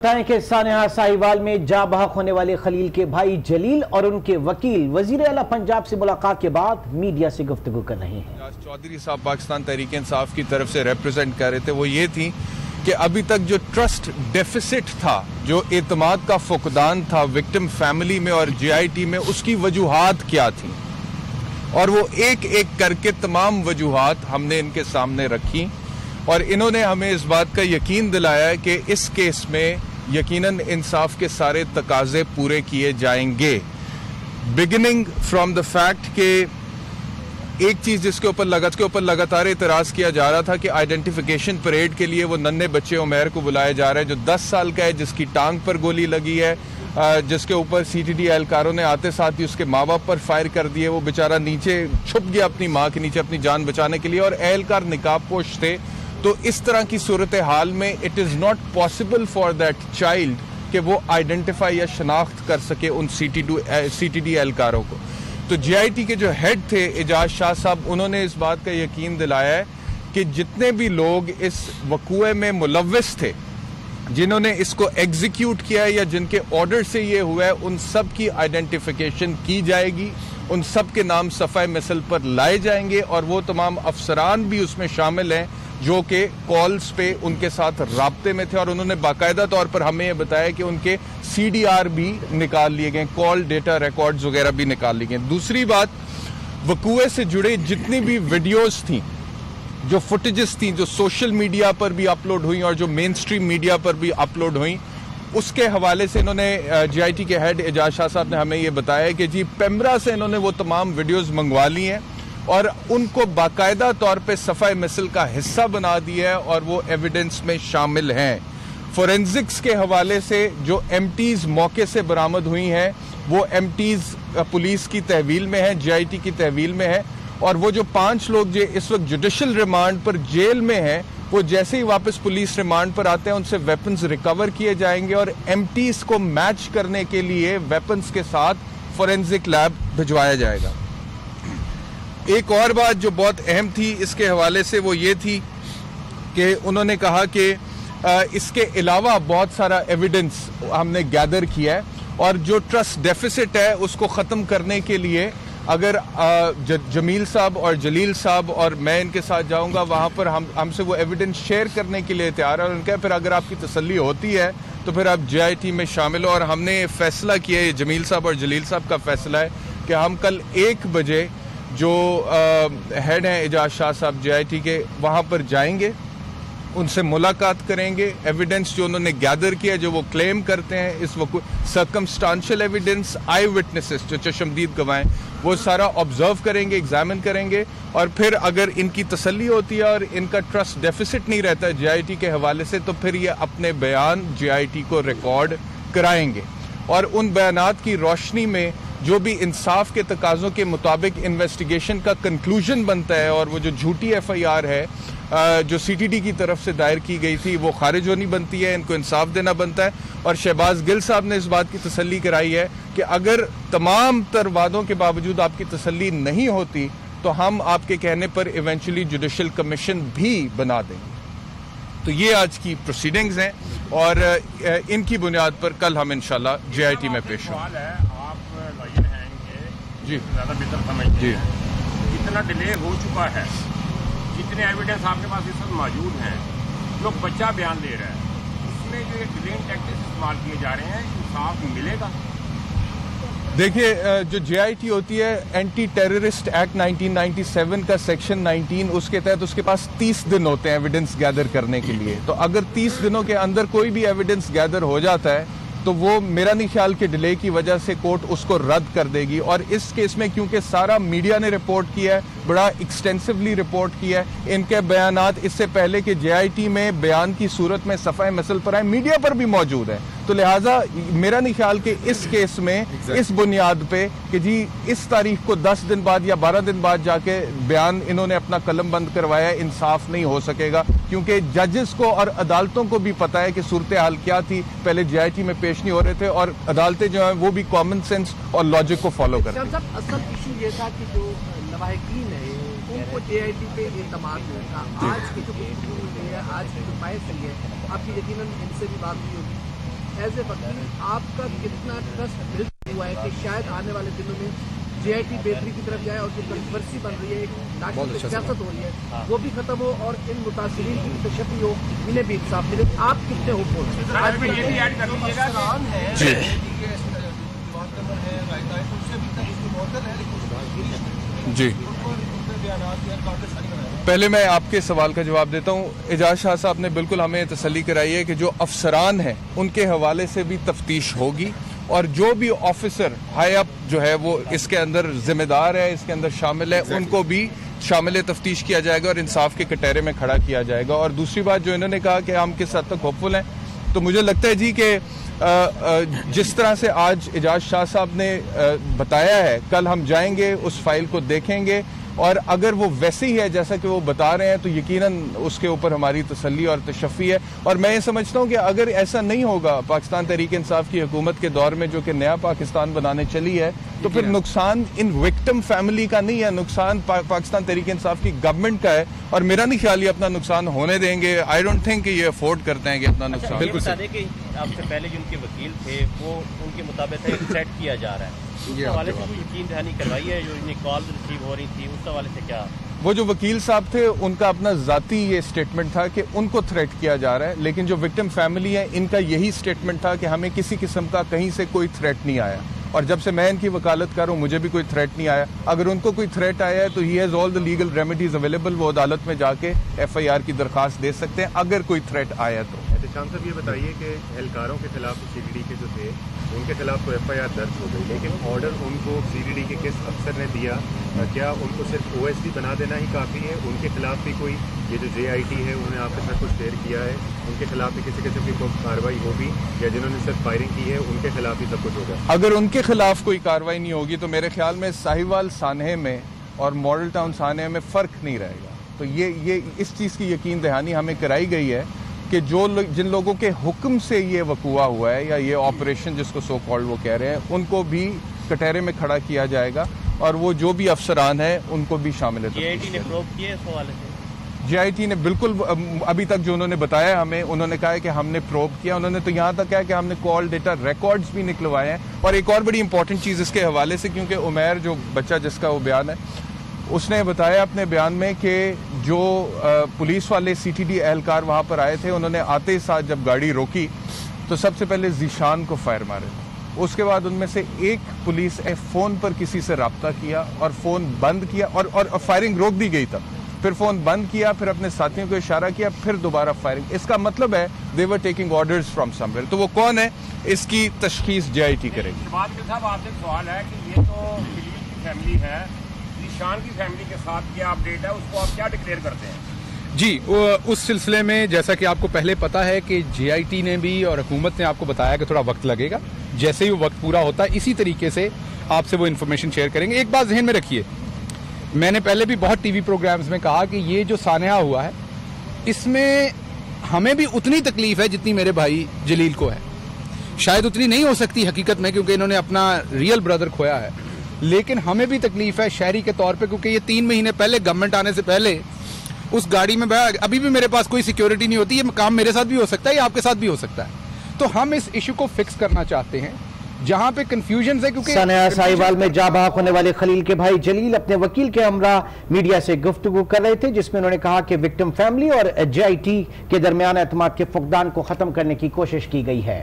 बताएं कि सानेहा साहिवाल में जा बहक होने वाले खलील के भाई जलील और उनके वकील वजीर आला पंजाब से मुलाकात के बाद मीडिया से गुफ्तगू कर रहे हैं। चौधरी साहब पाकिस्तान तहरीक इंसाफ की तरफ से रिप्रेजेंट कर रहे थे, वो ये थी कि अभी तक जो ट्रस्ट डेफिसिट था, जो एतमाद का फुकदान था विक्टिम फैमिली में और JIT में, उसकी वजूहात क्या थी, और वो एक एक करके तमाम वजूहात हमने इनके सामने रखी और इन्होंने हमें इस बात का यकीन दिलाया कि इस केस में यकीनन इंसाफ के सारे तकाजे पूरे किए जाएंगे। बिगिनिंग फ्रॉम द फैक्ट कि एक चीज जिसके ऊपर लगातार इतराज किया जा रहा था कि आइडेंटिफिकेशन परेड के लिए वो नन्हे बच्चे उमैर को बुलाया जा रहा है जो 10 साल का है, जिसकी टांग पर गोली लगी है, जिसके ऊपर CTD एहलकारों ने आते साथ ही उसके माँ बाप पर फायर कर दिए। वो बेचारा नीचे छुप गया अपनी माँ के नीचे अपनी जान बचाने के लिए और एहलकार निकाब पोश थे। तो इस तरह की सूरत हाल में it is not possible for that child कि वो आइडेंटिफाई या शनाख्त कर सके उन CTD एहलकारों को। तो JIT के जो हेड थे एजाज शाह साहब, उन्होंने इस बात का यकीन दिलाया है कि जितने भी लोग इस वकूए में मुलव्विस थे, जिन्होंने इसको एग्जीक्यूट किया है या जिनके ऑर्डर से ये हुआ है, उन सब की आइडेंटिफिकेशन की जाएगी, उन सब के नाम सफ़ाए मिसल पर लाए जाएंगे और वो तमाम अफसरान भी उसमें शामिल हैं जो कि कॉल्स पे उनके साथ राब्ते में थे और उन्होंने बाकायदा तौर पर हमें ये बताया कि उनके CDR भी निकाल लिए गए, कॉल डेटा रिकॉर्ड्स वगैरह भी निकाल लिए गए। दूसरी बात, वकूए से जुड़े जितनी भी वीडियोस थी, जो फुटेजेस थी, जो सोशल मीडिया पर भी अपलोड हुई और जो मेन स्ट्रीम मीडिया पर भी अपलोड हुई, उसके हवाले से इन्होंने JIT के हेड एजाज शाह साहब ने हमें ये बताया कि जी पेमरा से इन्होंने वो तमाम वीडियोस मंगवा ली हैं और उनको बाकायदा तौर पे सफ़ाए मिसल का हिस्सा बना दिया है और वो एविडेंस में शामिल हैं। फोरेंसिक्स के हवाले से जो MTs मौके से बरामद हुई हैं, वो MTs पुलिस की तहवील में है, JIT की तहवील में है और वो जो 5 लोग जो इस वक्त जुडिशल रिमांड पर जेल में हैं, वो जैसे ही वापस पुलिस रिमांड पर आते हैं उनसे वेपन्स रिकवर किए जाएंगे और MTs को मैच करने के लिए वेपन्स के साथ फोरेंसिक लैब भिजवाया जाएगा। एक और बात जो बहुत अहम थी इसके हवाले से वो ये थी कि उन्होंने कहा कि इसके अलावा बहुत सारा एविडेंस हमने गैदर किया है और जो ट्रस्ट डेफिसिट है उसको ख़त्म करने के लिए अगर जमील साहब और जलील साहब और मैं इनके साथ जाऊंगा वहाँ पर हमसे वो एविडेंस शेयर करने के लिए तैयार है और उनका फिर अगर आपकी तसल्ली होती है तो फिर आप JIT में शामिल हो। और हमने फैसला किया है, जमील साहब और जलील साहब का फैसला है कि हम कल 1 बजे जो हेड हैं एजाज शाह साहब JIT के, वहाँ पर जाएंगे, उनसे मुलाकात करेंगे, एविडेंस जो उन्होंने गैदर किया, जो वो क्लेम करते हैं इस वक्त, सर्कमस्टांशियल एविडेंस, आई विटनेसेस जो चशमदीद गवाहें, वो सारा ऑब्जर्व करेंगे, एग्जामिन करेंगे और फिर अगर इनकी तसल्ली होती है और इनका ट्रस्ट डेफिसिट नहीं रहता है JIT के हवाले से, तो फिर ये अपने बयान JIT को रिकॉर्ड कराएंगे और उन बयानात की रोशनी में जो भी इंसाफ के तकाज़ों के मुताबिक इन्वेस्टिगेशन का कंक्लूजन बनता है और वो जो झूठी FIR है जो CTD की तरफ से दायर की गई थी वो खारिज होनी बनती है, इनको इंसाफ देना बनता है। और शहबाज गिल साहब ने इस बात की तसल्ली कराई है कि अगर तमाम तर वादों के बावजूद आपकी तसल्ली नहीं होती तो हम आपके कहने पर इवेंचुअली जुडिशल कमीशन भी बना देंगे। तो ये आज की प्रोसीडिंग्स हैं और इनकी बुनियाद पर कल हम इंशाल्लाह JIT में पेश होंगे। जी ज़्यादा बेहतर समझते जी हैं इतना डिले हो चुका है, जितने एविडेंस आपके पास इस वक्त मौजूद हैं, लोग बच्चा बयान दे रहे हैं, इसमें जो ये डिले टैक्टिक्स इस्तेमाल किए जा रहे हैं, इंसाफ मिलेगा? देखिए, जो JIT होती है एंटी टेररिस्ट एक्ट 1997 का सेक्शन 19, उसके तहत उसके पास 30 दिन होते हैं एविडेंस गैदर करने के लिए। तो अगर 30 दिनों के अंदर कोई भी एविडेंस गैदर हो जाता है तो वो मेरा नहीं ख्याल कि डिले की वजह से कोर्ट उसको रद्द कर देगी। और इस केस में क्योंकि सारा मीडिया ने रिपोर्ट किया है, बड़ा एक्सटेंसिवली रिपोर्ट किया है, इनके बयानात इससे पहले कि JIT में बयान की सूरत में सफ़ाए मसल पर आए मीडिया पर भी मौजूद है। तो लिहाजा मेरा नहीं ख्याल कि इस केस में इस बुनियाद पे कि जी इस तारीख को 10 दिन बाद या 12 दिन बाद जाके बयान इन्होंने अपना कलम बंद करवाया, इंसाफ नहीं हो सकेगा क्योंकि जजेस को और अदालतों को भी पता है कि सूरत हाल क्या थी, पहले JIT में पेश नहीं हो रहे थे और अदालतें जो हैं वो भी कॉमन सेंस और लॉजिक को फॉलो करती हैं। असल इशू ये था कि जो लवाहिकीन है उनको JIT पे एतमाद नहीं था। आज की जो गुफ्तगू हुई है, आज की जो बहस हुई है, आपकी यकीनन इनसे भी बात हुई होगी। एज ए वकील आपका कितना ट्रस्ट बिल्ड हुआ है कि शायद आने वाले दिनों में JIT बेहतरी की तरफ जाए और जो कंट्रोवर्सी बन रही है, एक नाटक सियासत हो रही है, वो भी खत्म हो और इन मुतासिरीन की तशफ़ी हो, इन्हें भी इंसाफ मिले? आप कितने होपफुल हैं? आज में ये भी ऐड कर लीजिएगा जी, पहले मैं आपके सवाल का जवाब देता हूँ। एजाज शाह साहब ने बिल्कुल हमें तसल्ली कराई है कि जो अफसरान हैं उनके हवाले से भी तफ्तीश होगी और जो भी ऑफिसर हाई अप जो है वो इसके अंदर जिम्मेदार है, इसके अंदर शामिल है, उनको भी शामिल तफ्तीश किया जाएगा और इंसाफ के कटहरे में खड़ा किया जाएगा। और दूसरी बात जो इन्होंने कहा कि हम किस हद तक होपफुल हैं, तो मुझे लगता है जी कि जिस तरह से आज एजाज शाह साहब ने बताया है, कल हम जाएंगे उस फाइल को देखेंगे और अगर वो वैसे ही है जैसा कि वो बता रहे हैं तो यकीनन उसके ऊपर हमारी तसल्ली और तशफ़ी है। और मैं ये समझता हूँ कि अगर ऐसा नहीं होगा पाकिस्तान तहरीक इंसाफ की हुकूमत के दौर में, जो कि नया पाकिस्तान बनाने चली है, तो फिर नुकसान इन विक्टिम फैमिली का नहीं है, नुकसान पाकिस्तान तहरीक इंसाफ की गवर्नमेंट का है। और मेरा नहीं ख्याल ये अपना नुकसान होने देंगे। आई डोंट थिंक ये अफोर्ड करते हैं कि अपना नुकसान। बिल्कुल बता दें कि आपसे पहले जो उनके वकील थे वो उनके मुताबिक थ्रेट किया जा रहा है, उस हवाले से कोई यकीन दहानी करवाई है? जो इन्हें कॉल रिसीव हो रही थी उस हवाले से क्या? वो जो वकील साहब थे उनका अपना जाती ये स्टेटमेंट था कि उनको थ्रेट किया जा रहा है, लेकिन जो विक्टिम फैमिली है इनका यही स्टेटमेंट था कि हमें किसी किस्म का कहीं से कोई थ्रेट नहीं आया। और जब से मैं इनकी वकालत कर रहा हूँ मुझे भी कोई थ्रेट नहीं आया। अगर उनको कोई थ्रेट आया है तो he has all the legal remedies available, वो अदालत में जाके FIR की दरखास्त दे सकते हैं अगर कोई थ्रेट आया तो। एहतशाम साहब ये बताइए कि एहलकारों के खिलाफ CDD के जो थे उनके खिलाफ तो FIR दर्ज हो गई, लेकिन ऑर्डर उनको CDD के किस अफसर ने दिया? क्या उनको सिर्फ OSD बना देना ही काफ़ी है? उनके खिलाफ भी कोई, ये जो JIT है उन्होंने आपके साथ कुछ शेयर किया है, उनके खिलाफ भी किसी किस्म की कोई कार्रवाई होगी या जिन्होंने सिर्फ फायरिंग की है उनके खिलाफ ही सब कुछ होगा? अगर उनके खिलाफ कोई कार्रवाई नहीं होगी तो मेरे ख्याल में साहिवाल सानहे में और मॉडल टाउन सानहे में फ़र्क नहीं रहेगा। तो ये इस चीज़ की यकीन दहानी हमें कराई गई है कि जिन लोगों के हुक्म से ये वकूआ हुआ है या ये ऑपरेशन जिसको सो कॉल्ड वो कह रहे हैं, उनको भी कटहरे में खड़ा किया जाएगा और वो जो भी अफसरान हैं उनको भी शामिल है। JIT ने प्रोब किया इस हवाले से? JIT ने बिल्कुल अभी तक जो उन्होंने बताया हमें, उन्होंने कहा है कि हमने प्रोब किया। उन्होंने तो यहाँ तक कहा कि हमने कॉल डेटा रिकॉर्ड्स भी निकलवाए हैं। और एक और बड़ी इंपॉर्टेंट चीज़ इसके हवाले से, क्योंकि उमैर जो बच्चा जिसका वो बयान है, उसने बताया अपने बयान में कि जो पुलिस वाले CTD एहलकार वहाँ पर आए थे, उन्होंने आते ही साथ जब गाड़ी रोकी तो सबसे पहले जीशान को फायर मारे। उसके बाद उनमें से एक पुलिस ने फ़ोन पर किसी से रब्ता किया और फ़ोन बंद किया और फायरिंग रोक दी गई। तब फिर फ़ोन बंद किया, फिर अपने साथियों को इशारा किया, फिर दोबारा फायरिंग। इसका मतलब है they were taking orders from somewhere. तो वो कौन है इसकी तशखीस JIT करेगी। साहब आपसे सवाल है कि ये तो की फैमिली है, निशान की फैमिली के साथ क्या अपडेट है, उसको आप क्या डिक्लेयर करते हैं? जी, उस सिलसिले में जैसा कि आपको पहले पता है कि JIT ने भी और हुकूमत ने आपको बताया कि थोड़ा वक्त लगेगा। जैसे ही वो वक्त पूरा होता है इसी तरीके से आपसे वो इन्फॉर्मेशन शेयर करेंगे। एक बात जहन में रखिए, मैंने पहले भी बहुत TV प्रोग्राम्स में कहा कि ये जो सानहा हुआ है इसमें हमें भी उतनी तकलीफ है जितनी मेरे भाई जलील को है। शायद उतनी नहीं हो सकती हकीकत में, क्योंकि इन्होंने अपना रियल ब्रदर खोया है, लेकिन हमें भी तकलीफ है शहरी के तौर पे, क्योंकि ये 3 महीने पहले गवर्नमेंट आने से पहले उस गाड़ी में बैठा, अभी भी मेरे पास कोई सिक्योरिटी नहीं होती। ये काम मेरे साथ भी हो सकता है या आपके साथ भी हो सकता है। तो हम इस इशू को फिक्स करना चाहते हैं जहां पे कंफ्यूजन है, क्योंकि सानहा साहिवाल में जा बहक होने वाले खलील के भाई जलील अपने वकील के हमरा मीडिया से गुफ्तगू कर रहे थे, जिसमें उन्होंने कहा कि विक्टिम फैमिली और JIT के दरमियान एतमाद के फुकदान को खत्म करने की कोशिश की गई है।